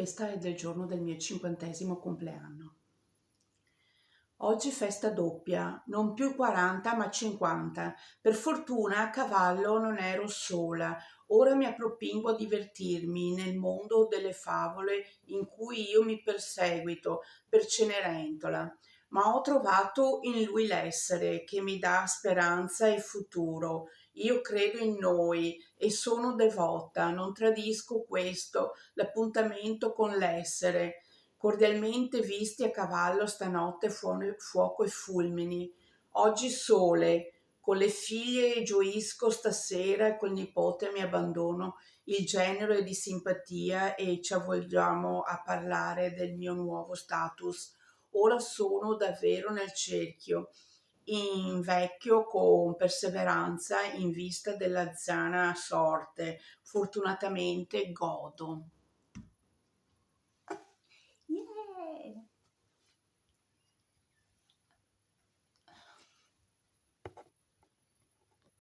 Questa è del giorno del mio 50° compleanno. Oggi festa doppia, non più 40 ma 50. Per fortuna a cavallo non ero sola. Ora mi appropingo a divertirmi nel mondo delle favole in cui io mi perseguito per Cenerentola. Ma ho trovato in lui l'essere che mi dà speranza e futuro. Io credo in noi e sono devota, non tradisco questo, l'appuntamento con l'essere. Cordialmente visti a cavallo stanotte fuoco e fulmini. Oggi sole, con le figlie gioisco stasera e col nipote mi abbandono il genero di simpatia e ci avvolgiamo a parlare del mio nuovo status. Ora sono davvero nel cerchio, invecchio con perseveranza in vista della zana sorte. Fortunatamente godo.